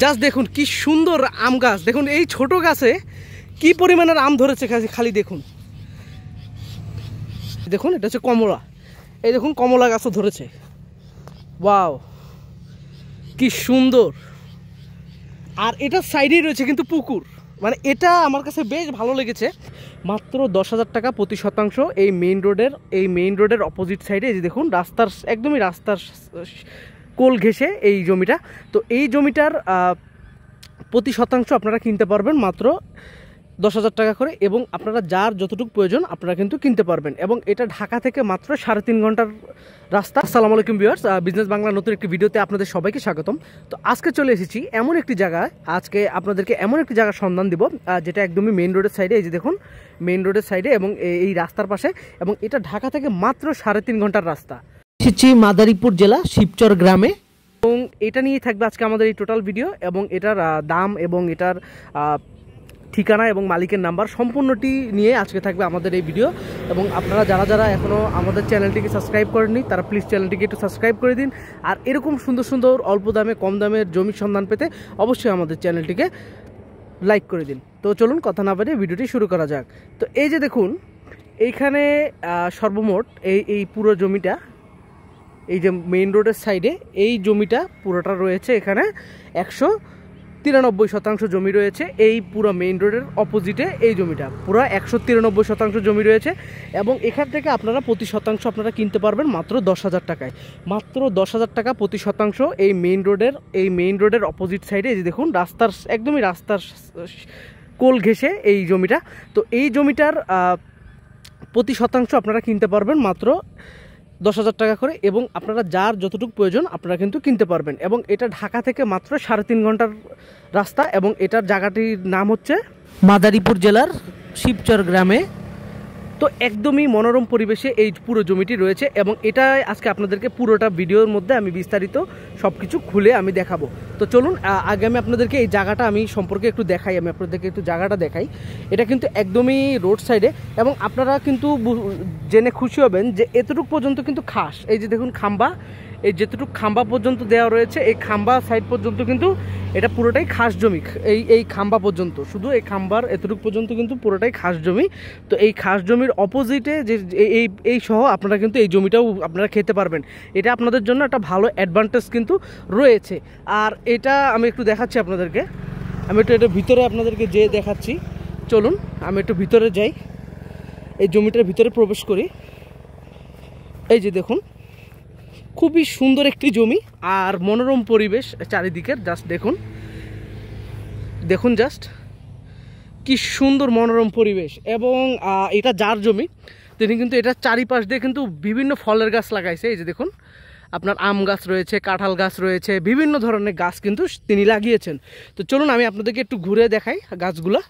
Just দেখুন কি সুন্দর আম গাছ, দেখুন এই ছোট গাছে কি পরিমাণের আম ধরেছে খালি দেখুন। দেখুন এটা হচ্ছে কমলা, এই দেখুন কমলা গাছও ধরেছে। ওয়াও কি সুন্দর। আর এটার সাইডেই রয়েছে কিন্তু পুকুর, মানে এটা আমার কাছে বেশ ভালো লেগেছে। মাত্র 10,000 টাকা প্রতি শতাংশ এই মেইন রোডের অপোজিট সাইডে। এই যে দেখুন রাস্তার একদমই রাস্তার কোল ঘেঁষে এই জমিটা। তো এই জমিটার প্রতি শতাংশ আপনারা কিনতে পারবেন মাত্র 10,000 টাকা করে, এবং আপনারা যার যতটুকু প্রয়োজন আপনারা কিন্তু কিনতে পারবেন। এবং এটা ঢাকা থেকে মাত্র 3.5 ঘন্টার রাস্তা। আসসালামু আলাইকুম ভিউয়ার্স, বিজনেস বাংলার নতুন একটি ভিডিওতে আপনাদের সবাইকে স্বাগতম। তো আজকে চলে এসেছি এমন একটি জায়গায়, আজকে আপনাদেরকে এমন একটি জায়গার সন্ধান দিব যেটা একদমই মেইন রোডের সাইডে। এই যে দেখুন মেইন রোডের সাইডে এবং এই রাস্তার পাশে, এবং এটা ঢাকা থেকে মাত্র 3.5 ঘন্টার রাস্তা। এসেছি মাদারীপুর জেলা শিবচর গ্রামে, এবং এটা নিয়ে থাকবে আজকে আমাদের এই টোটাল ভিডিও। এবং এটার দাম এবং এটার ঠিকানা এবং মালিকের নাম্বার সম্পূর্ণটি নিয়ে আজকে থাকবে আমাদের এই ভিডিও। এবং আপনারা যারা এখনও আমাদের চ্যানেলটিকে সাবস্ক্রাইব করেননি তারা প্লিজ চ্যানেলটিকে একটু সাবস্ক্রাইব করে দিন। আর এরকম সুন্দর সুন্দর অল্প দামে কম দামের জমির সন্ধান পেতে অবশ্যই আমাদের চ্যানেলটিকে লাইক করে দিন। তো চলুন কথা না বাড়িয়ে ভিডিওটি শুরু করা যাক। তো এই যে দেখুন এইখানে সর্বমোট এই পুরো জমিটা, এই যে মেইন রোডের সাইডে এই জমিটা পুরোটা রয়েছে, এখানে 193 শতাংশ জমি রয়েছে। এই পুরো মেইন রোডের অপোজিটে এই জমিটা পুরো 193 শতাংশ জমি রয়েছে। এবং এখান থেকে আপনারা প্রতি শতাংশ আপনারা কিনতে পারবেন মাত্র 10,000 টাকায়। মাত্র 10,000 টাকা প্রতি শতাংশ এই মেইন রোডের অপোজিট সাইডে। এই যে দেখুন একদমই রাস্তার কোল ঘেঁষে এই জমিটা। তো এই জমিটার প্রতি শতাংশ আপনারা কিনতে পারবেন মাত্র 10,000 টাকা করে, এবং আপনারা যার যতটুকু প্রয়োজন আপনারা কিন্তু কিনতে পারবেন। এবং এটা ঢাকা থেকে মাত্র 3.5 ঘন্টার রাস্তা, এবং এটার জায়গাটির নাম হচ্ছে মাদারীপুর জেলার শিবচর গ্রামে। তো একদমই মনোরম পরিবেশে এই পুরো জমিটি রয়েছে, এবং এটা আজকে আপনাদেরকে পুরোটা ভিডিওর মধ্যে আমি বিস্তারিত সব কিছু খুলে আমি দেখাবো। তো চলুন আগে আমি আপনাদেরকে এই জায়গাটা আমি সম্পর্কে একটু দেখাই, আমি আপনাদেরকে একটু জায়গাটা দেখাই। এটা কিন্তু একদমই রোড সাইডে, এবং আপনারা কিন্তু জেনে খুশি হবেন যে এতটুকু পর্যন্ত কিন্তু খাস। এই যে দেখুন খাম্বা, এই যেতটুকু খাম্বা পর্যন্ত দেওয়া রয়েছে, এই খাম্বা সাইড পর্যন্ত কিন্তু এটা পুরোটাই খাস জমি। এই খাম্বা পর্যন্ত, শুধু এই খাম্বার এতটুকু পর্যন্ত কিন্তু পুরোটাই খাস জমি। তো এই খাস জমির অপোজিটে যে এই সহ আপনারা কিন্তু এই জমিটাও আপনারা খেতে পারবেন। এটা আপনাদের জন্য একটা ভালো অ্যাডভান্টেজ কিন্তু রয়েছে। আর এটা আমি একটু দেখাচ্ছি আপনাদেরকে, আমি একটু এটা ভিতরে আপনাদেরকে যেয়ে দেখাচ্ছি। চলুন আমি একটু ভিতরে যাই, এই জমিটার ভিতরে প্রবেশ করি। এই যে দেখুন খুবই সুন্দর একটি জমি আর মনোরম পরিবেশ চারিদিকের। জাস্ট দেখুন জাস্ট কি সুন্দর মনোরম পরিবেশ। এবং এটা যার জমি তিনি কিন্তু এটার চারিপাশ দিয়ে কিন্তু বিভিন্ন ফলের গাছ লাগাইছে। এই যে দেখুন আপনার আম গাছ রয়েছে, কাঁঠাল গাছ রয়েছে, বিভিন্ন ধরনের গাছ কিন্তু তিনি লাগিয়েছেন। তো চলুন আমি আপনাদেরকে একটু ঘুরে দেখাই গাছগুলা।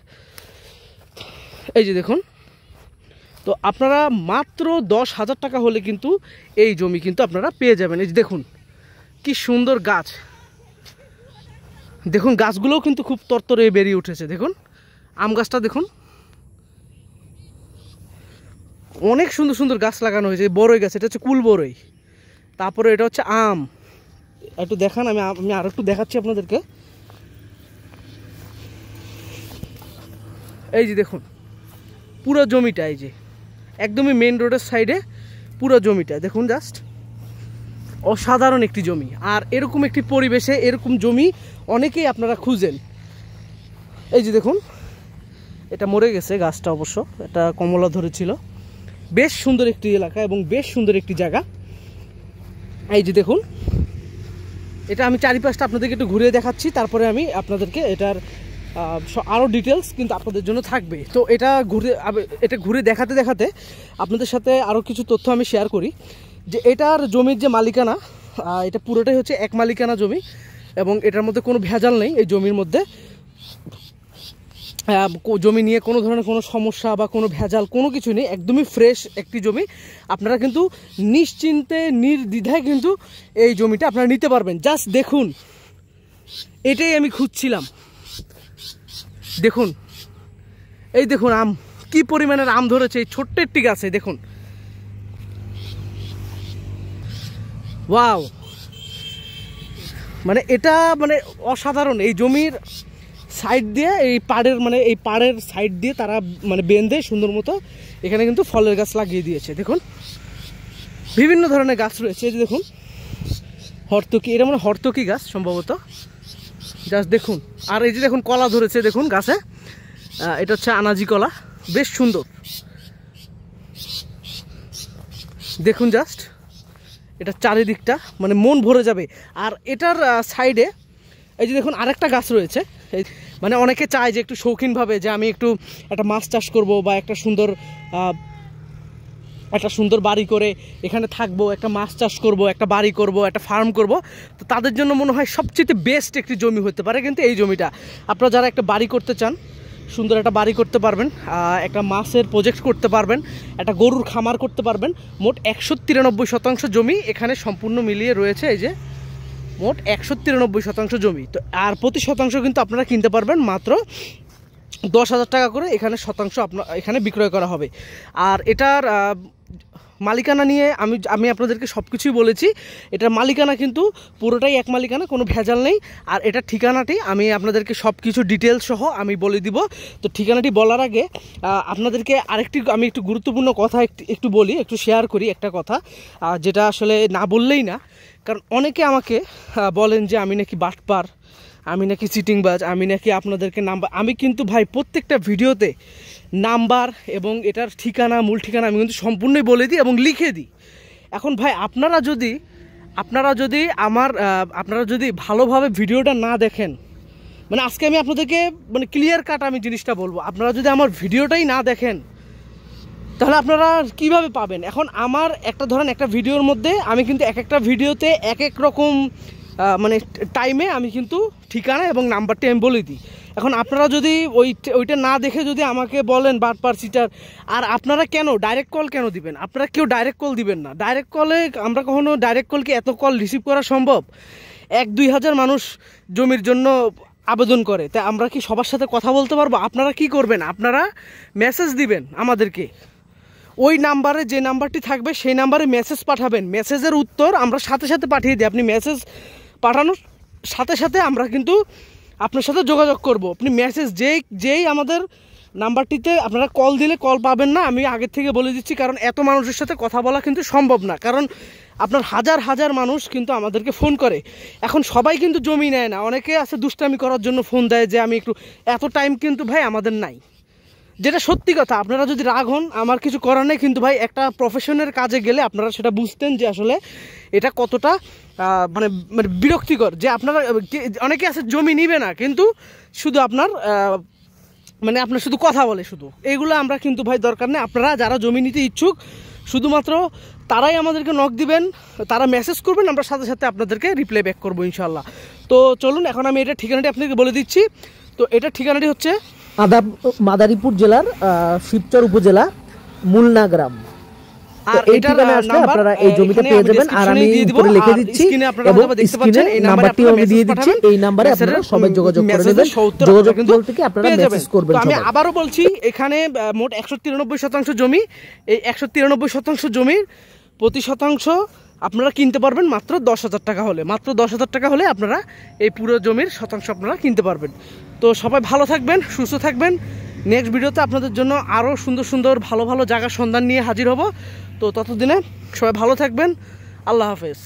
এই যে দেখুন, তো আপনারা মাত্র 10,000 টাকা হলে কিন্তু এই জমি কিন্তু আপনারা পেয়ে যাবেন। এই যে দেখুন কি সুন্দর গাছ, দেখুন গাছগুলোও কিন্তু খুব তরতরে বেরিয়ে উঠেছে। দেখুন আম গাছটা দেখুন, অনেক সুন্দর সুন্দর গাছ লাগানো হয়েছে। বড়ই গাছ, এটা হচ্ছে কুল বড়ই, তারপরে এটা হচ্ছে আম। একটু দেখান, আমি আর একটু দেখাচ্ছি আপনাদেরকে। এই যে দেখুন পুরো জমিটা, এই যে একদমই মেন রোডের সাইডে পুরো জমিটা দেখুন, জাস্ট অসাধারণ একটি জমি। আর এরকম একটি পরিবেশে এরকম জমি অনেকেই আপনারা খুঁজেন। এই যে দেখুন এটা মরে গেছে গাছটা, অবশ্য এটা কমলা ধরেছিল। বেশ সুন্দর একটি এলাকা এবং বেশ সুন্দর একটি জায়গা। এই যে দেখুন এটা আমি চারিপাশটা আপনাদেরকে একটু ঘুরে দেখাচ্ছি, তারপরে আমি আপনাদেরকে এটার আরও ডিটেলস কিন্তু আপনাদের জন্য থাকবে। তো এটা ঘুরে দেখাতে দেখাতে আপনাদের সাথে আরও কিছু তথ্য আমি শেয়ার করি। যে এটার জমির যে মালিকানা, এটা পুরোটাই হচ্ছে এক মালিকানা জমি, এবং এটার মধ্যে কোনো ভেজাল নেই। এই জমির মধ্যে জমি নিয়ে কোনো ধরনের কোনো সমস্যা বা কোনো ভেজাল কোনো কিছু নেই, একদমই ফ্রেশ একটি জমি। আপনারা কিন্তু নিশ্চিন্তে নির্দ্বিধায় কিন্তু এই জমিটা আপনারা নিতে পারবেন। জাস্ট দেখুন এটাই আমি খুঁজছিলাম। দেখুন এই দেখুন আম, কি পরিমাণের আম ধরেছে এই ছোট্ট একটি গাছে। দেখুন ওয়াও মানে এটা মানে অসাধারণ। এই জমির সাইড দিয়ে এই পাড়ের সাইড দিয়ে তারা মানে বেঁধে সুন্দর মতো এখানে কিন্তু ফলের গাছ লাগিয়ে দিয়েছে। দেখুন বিভিন্ন ধরনের গাছ রয়েছে, এই যে দেখুন হর্তকি, এটা মানে হর্তকি গাছ সম্ভবত, জাস্ট দেখুন। আর এই যে দেখুন কলা ধরেছে দেখুন গাছে, এটা হচ্ছে আনাজি কলা, বেশ সুন্দর দেখুন জাস্ট, এটা চারিদিকটা মানে মন ভরে যাবে। আর এটার সাইডে এই যে দেখুন আরেকটা গাছ রয়েছে, মানে অনেকে চায় যে একটু শৌখিনভাবে যে আমি একটু একটা মাছ চাষ করব বা একটা সুন্দর বাড়ি করে এখানে থাকবো, একটা মাছ চাষ করব, একটা বাড়ি করব, একটা ফার্ম করব। তো তাদের জন্য মনে হয় সবচেয়ে বেস্ট একটি জমি হতে পারে কিন্তু এই জমিটা। আপনারা যারা একটা বাড়ি করতে চান, সুন্দর একটা বাড়ি করতে পারবেন, একটা মাছের প্রজেক্ট করতে পারবেন, একটা গরুর খামার করতে পারবেন। মোট 193 শতাংশ জমি এখানে সম্পূর্ণ মিলিয়ে রয়েছে, এই যে মোট 193 শতাংশ জমি। তো আর প্রতি শতাংশ কিন্তু আপনারা কিনতে পারবেন মাত্র 10,000 টাকা করে, এখানে শতাংশ এখানে বিক্রয় করা হবে। আর এটার মালিকানা নিয়ে আমি আপনাদেরকে সব কিছুই বলেছি। এটার মালিকানা কিন্তু পুরোটাই এক মালিকানা, কোনো ভেজাল নেই। আর এটার ঠিকানাটি আমি আপনাদেরকে সব কিছু ডিটেলস সহ আমি বলে দিব। তো ঠিকানাটি বলার আগে আপনাদেরকে আমি একটু গুরুত্বপূর্ণ কথা একটু বলি, একটু শেয়ার করি একটা কথা, যেটা আসলে না বললেই না। কারণ অনেকে আমাকে বলেন যে আমি নাকি বাটপার, আমি নাকি চিটিংবাজ, আমি নাকি আপনাদেরকে নাম্বার। আমি কিন্তু ভাই প্রত্যেকটা ভিডিওতে নাম্বার এবং এটার ঠিকানা, মূল ঠিকানা আমি কিন্তু সম্পূর্ণই বলে দিই এবং লিখে দিই। এখন ভাই আপনারা যদি ভালোভাবে ভিডিওটা না দেখেন, মানে আজকে আমি আপনাদেরকে মানে ক্লিয়ার কাট আমি জিনিসটা বলবো, আপনারা যদি আমার ভিডিওটাই না দেখেন তাহলে আপনারা কিভাবে পাবেন। এখন আমার একটা ভিডিওর মধ্যে আমি কিন্তু একটা ভিডিওতে এক রকম মানে টাইমে আমি কিন্তু ঠিকানা এবং নাম্বারটি আমি বলে দিই। এখন আপনারা যদি ওইটা না দেখে যদি আমাকে বলেন বাটপার চিটার, আর আপনারা কেন ডাইরেক্ট কল কেন দিবেন? আপনারা কেউ ডাইরেক্ট কল দিবেন না। ডাইরেক্ট কলে আমরা কখনো ডাইরেক্ট কলকে এত কল রিসিভ করা সম্ভব? 1-2 হাজার মানুষ জমির জন্য আবেদন করে, তাই আমরা কি সবার সাথে কথা বলতে পারবো? আপনারা কি করবেন, আপনারা মেসেজ দিবেন আমাদেরকে, ওই নাম্বারে যে নাম্বারটি থাকবে সেই নাম্বারে মেসেজ পাঠাবেন। মেসেজের উত্তর আমরা সাথে সাথে পাঠিয়ে দিই। আপনি মেসেজ পাঠানোর সাথে সাথে আমরা কিন্তু আপনার সাথে যোগাযোগ করব। আপনি মেসেজ যেই আমাদের নাম্বারটিতে আপনারা কল দিলে কল পাবেন না, আমি আগের থেকে বলে দিচ্ছি। কারণ এত মানুষের সাথে কথা বলা কিন্তু সম্ভব না, কারণ আপনার হাজার হাজার মানুষ কিন্তু আমাদেরকে ফোন করে। এখন সবাই কিন্তু জমি নেয় না, অনেকে আছে দুষ্টামি করার জন্য ফোন দেয় যে আমি একটু, এত টাইম কিন্তু ভাই আমাদের নাই, যেটা সত্যি কথা। আপনারা যদি রাগ হন আমার কিছু করার নেই, কিন্তু ভাই একটা প্রফেশনের কাজে গেলে আপনারা সেটা বুঝতেন যে আসলে এটা কতটা মানে বিরক্তিকর। যে আপনারা অনেকে আছে জমি নিবে না, কিন্তু শুধু আপনার শুধু কথা বলে শুধু, এগুলো আমরা কিন্তু ভাই দরকার নেই। আপনারা যারা জমি নিতে ইচ্ছুক শুধুমাত্র তারাই আমাদেরকে নক দিবেন, তারা মেসেজ করবেন, আমরা সাথে সাথে আপনাদেরকে রিপ্লাই ব্যাক করবো ইনশাল্লাহ। তো চলুন এখন আমি এটার ঠিকানাটি আপনাদেরকে বলে দিচ্ছি। তো এটার ঠিকানাটি হচ্ছে মাদারীপুর জেলার শিবচর উপজেলা মুলনা গ্রাম। আর এটা আপনারা এই জমিটা পেয়ে যাবেন। আর আমি উপরে লিখে দিচ্ছি এবং স্ক্রিনে নাম্বারটি আমি দিয়ে দিচ্ছি, এই নম্বরে আপনারা সবাই যোগাযোগ করে নেবেন। যোগাযোগ বলতে কি আপনারা মেসেজ করবেন। আমি আবারও বলছি, এখানে মোট 193 শতাংশ জমি। এই 193 শতাংশ জমির প্রতি শতাংশ আপনারা কিনতে পারবেন মাত্র 10,000 টাকা হলে। মাত্র 10,000 টাকা হলে আপনারা এই পুরো জমির শতাংশ আপনারা কিনতে পারবেন। তো সবাই ভালো থাকবেন, সুস্থ থাকবেন। নেক্সট ভিডিওতে আপনাদের জন্য আরও সুন্দর সুন্দর ভালো ভালো জায়গার সন্ধান নিয়ে হাজির হব। তো ততদিনে সবাই ভালো থাকবেন। আল্লাহ হাফেজ।